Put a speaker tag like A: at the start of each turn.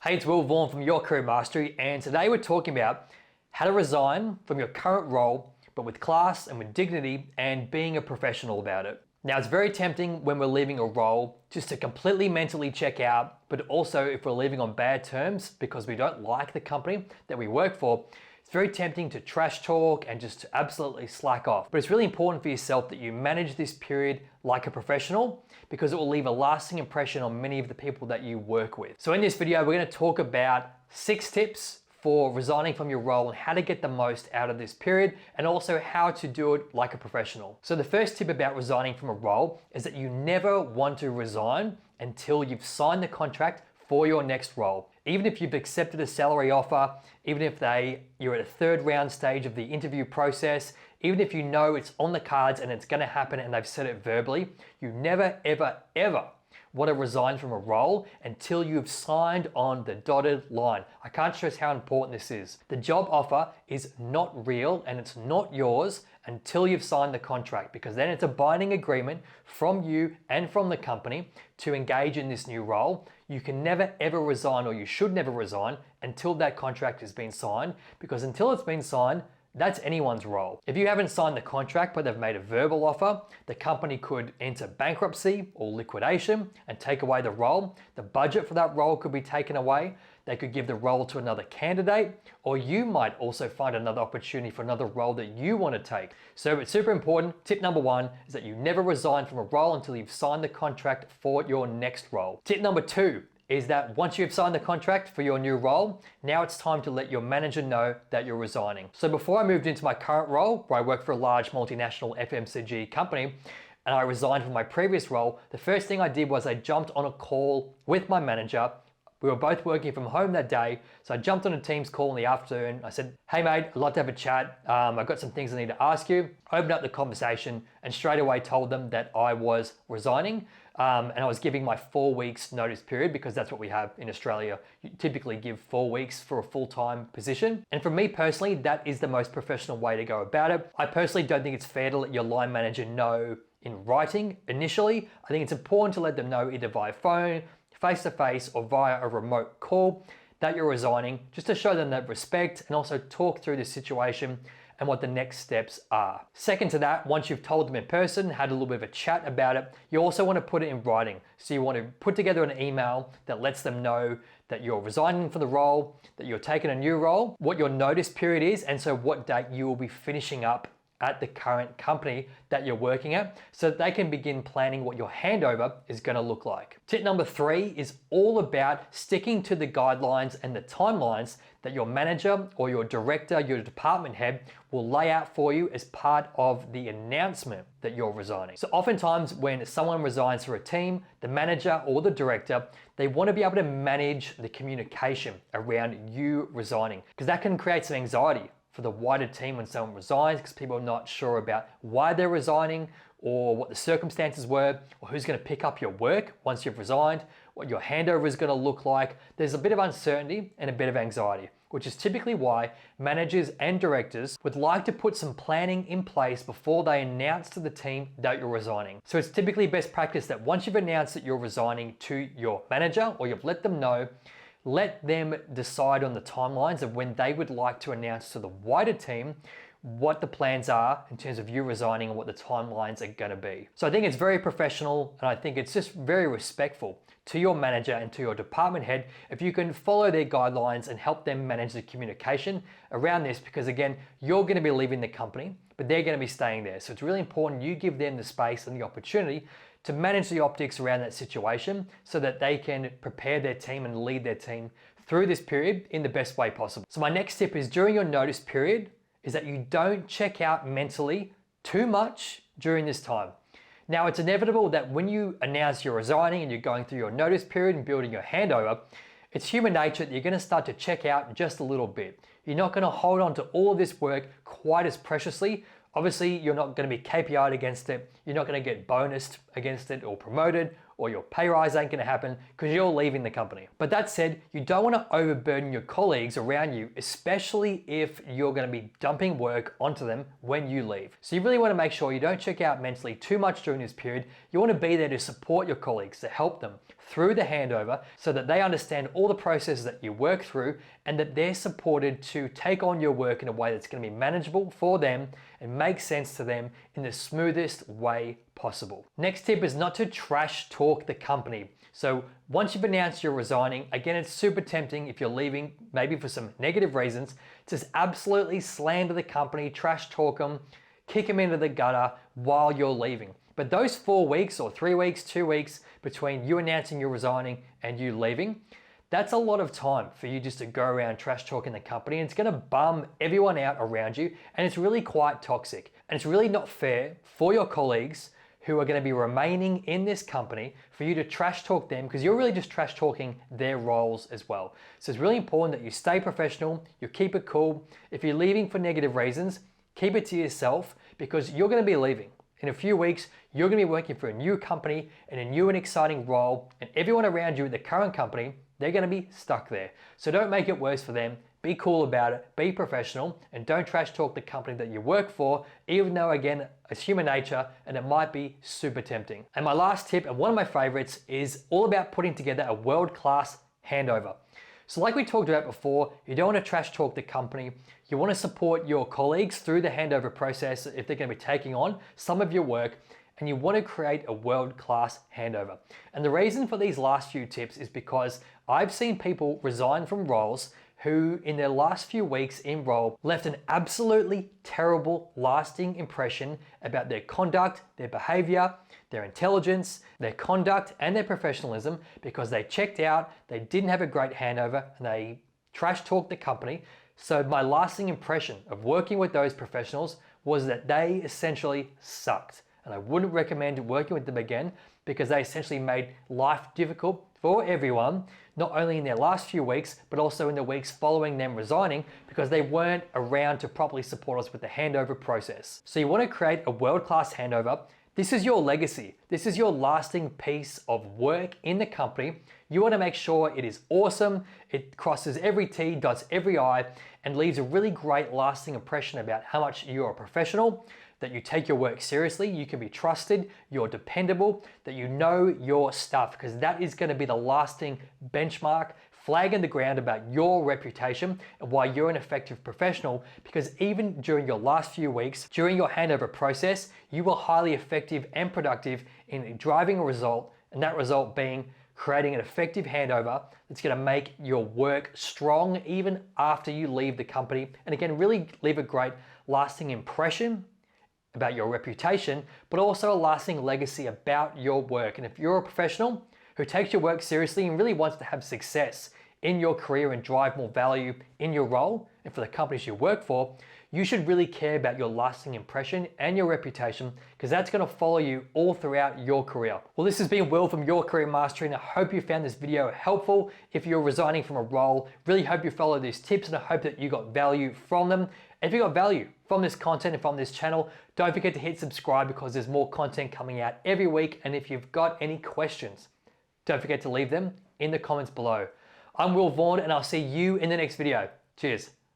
A: Hey, it's Will Vaughan from Your Career Mastery, and today we're talking about how to resign from your current role, but with class and with dignity and being a professional about it. Now, it's very tempting when we're leaving a role just to completely mentally check out, but also if we're leaving on bad terms because we don't like the company that we work for, it's very tempting to trash talk and just to absolutely slack off. But it's really important for yourself that you manage this period like a professional because it will leave a lasting impression on many of the people that you work with. So in this video, we're going to talk about 6 tips for resigning from your role and how to get the most out of this period, and also how to do it like a professional. So the first tip about resigning from a role is that you never want to resign until you've signed the contract for your next role. Even if you've accepted a salary offer, even if you're at a 3rd round stage of the interview process, even if you know it's on the cards and it's going to happen and they've said it verbally, you never, ever, ever want to resign from a role until you've signed on the dotted line. I can't stress how important this is. The job offer is not real and it's not yours until you've signed the contract, because then it's a binding agreement from you and from the company to engage in this new role. You can never ever resign, or you should never resign until that contract has been signed, because until it's been signed, that's anyone's role. If you haven't signed the contract but they've made a verbal offer, the company could enter bankruptcy or liquidation and take away the role. The budget for that role could be taken away. They could give the role to another candidate, or you might also find another opportunity for another role that you want to take. So it's super important. Tip number 1 is that you never resign from a role until you've signed the contract for your next role. Tip number 2 is that once you've signed the contract for your new role, now it's time to let your manager know that you're resigning. So before I moved into my current role, where I work for a large multinational FMCG company, and I resigned from my previous role, the first thing I did was I jumped on a call with my manager. We were both working from home that day, so I jumped on a Teams call in the afternoon. I said, "Hey mate, I'd like to have a chat. I've got some things I need to ask you." I opened up the conversation and straight away told them that I was resigning. And I was giving my 4 weeks notice period, because that's what we have in Australia. You typically give 4 weeks for a full-time position. And for me personally, that is the most professional way to go about it. I personally don't think it's fair to let your line manager know in writing initially. I think it's important to let them know either via phone, face-to-face, or via a remote call that you're resigning, just to show them that respect and also talk through the situation and what the next steps are. Second to that, once you've told them in person, had a little bit of a chat about it, you also want to put it in writing. So you want to put together an email that lets them know that you're resigning for the role, that you're taking a new role, what your notice period is, and so what date you will be finishing up at the current company that you're working at, so that they can begin planning what your handover is going to look like. Tip number 3 is all about sticking to the guidelines and the timelines that your manager or your director, your department head will lay out for you as part of the announcement that you're resigning. So oftentimes when someone resigns for a team, the manager or the director, they want to be able to manage the communication around you resigning, because that can create some anxiety for the wider team when someone resigns, because people are not sure about why they're resigning, or what the circumstances were, or who's going to pick up your work once you've resigned, what your handover is going to look like. There's a bit of uncertainty and a bit of anxiety, which is typically why managers and directors would like to put some planning in place before they announce to the team that you're resigning. So it's typically best practice that once you've announced that you're resigning to your manager, or you've let them know, let them decide on the timelines of when they would like to announce to the wider team what the plans are in terms of you resigning and what the timelines are going to be. So I think it's very professional, and I think it's just very respectful to your manager and to your department head if you can follow their guidelines and help them manage the communication around this, because again, you're going to be leaving the company, but they're going to be staying there. So it's really important you give them the space and the opportunity to manage the optics around that situation, so that they can prepare their team and lead their team through this period in the best way possible. So my next tip is, during your notice period, is that you don't check out mentally too much during this time. Now, it's inevitable that when you announce you're resigning and you're going through your notice period and building your handover, it's human nature that you're going to start to check out just a little bit. You're not going to hold on to all of this work quite as preciously. Obviously, you're not going to be KPI'd against it. You're not going to get bonused against it or promoted, or your pay rise ain't going to happen because you're leaving the company. But that said, you don't want to overburden your colleagues around you, especially if you're going to be dumping work onto them when you leave. So you really want to make sure you don't check out mentally too much during this period. You want to be there to support your colleagues, to help them through the handover so that they understand all the processes that you work through and that they're supported to take on your work in a way that's going to be manageable for them and make sense to them in the smoothest way possible. Next tip is not to trash talk the company. So once you've announced you're resigning, again, it's super tempting if you're leaving, maybe for some negative reasons, to just absolutely slander the company, trash talk them, kick them into the gutter while you're leaving. But those 4 weeks or 3 weeks, 2 weeks between you announcing you're resigning and you leaving, that's a lot of time for you just to go around trash talking the company, and it's going to bum everyone out around you, and it's really quite toxic. And it's really not fair for your colleagues who are going to be remaining in this company for you to trash talk them, because you're really just trash talking their roles as well. So it's really important that you stay professional, you keep it cool. If you're leaving for negative reasons, keep it to yourself, because you're going to be leaving. In a few weeks, you're going to be working for a new company in a new and exciting role, and everyone around you at the current company, they're going to be stuck there. So don't make it worse for them. Be cool about it, be professional, and don't trash talk the company that you work for, even though, again, it's human nature and it might be super tempting. And my last tip, and one of my favorites, is all about putting together a world-class handover. So like we talked about before, you don't want to trash talk the company. You want to support your colleagues through the handover process if they're going to be taking on some of your work, and you want to create a world-class handover. And the reason for these last few tips is because I've seen people resign from roles who in their last few weeks in role left an absolutely terrible lasting impression about their conduct, their behavior, their intelligence, their conduct, and their professionalism, because they checked out, they didn't have a great handover, and they trash talked the company. So my lasting impression of working with those professionals was that they essentially sucked. And I wouldn't recommend working with them again, because they essentially made life difficult for everyone, not only in their last few weeks, but also in the weeks following them resigning, because they weren't around to properly support us with the handover process. So you want to create a world-class handover. This is your legacy. This is your lasting piece of work in the company. You want to make sure it is awesome, it crosses every T, dots every I, and leaves a really great lasting impression about how much you are a professional, that you take your work seriously, you can be trusted, you're dependable, that you know your stuff, because that is going to be the lasting benchmark, flag in the ground about your reputation and why you're an effective professional. Because even during your last few weeks, during your handover process, you were highly effective and productive in driving a result, and that result being creating an effective handover that's going to make your work strong even after you leave the company. And again, really leave a great lasting impression about your reputation, but also a lasting legacy about your work. And if you're a professional who takes your work seriously and really wants to have success in your career and drive more value in your role and for the companies you work for, you should really care about your lasting impression and your reputation, because that's going to follow you all throughout your career. Well, this has been Will from Your Career Mastery, and I hope you found this video helpful. If you're resigning from a role, really hope you follow these tips, and I hope that you got value from them. If you got value from this content and from this channel, don't forget to hit subscribe, because there's more content coming out every week. And if you've got any questions, don't forget to leave them in the comments below. I'm Will Vaughan, and I'll see you in the next video. Cheers.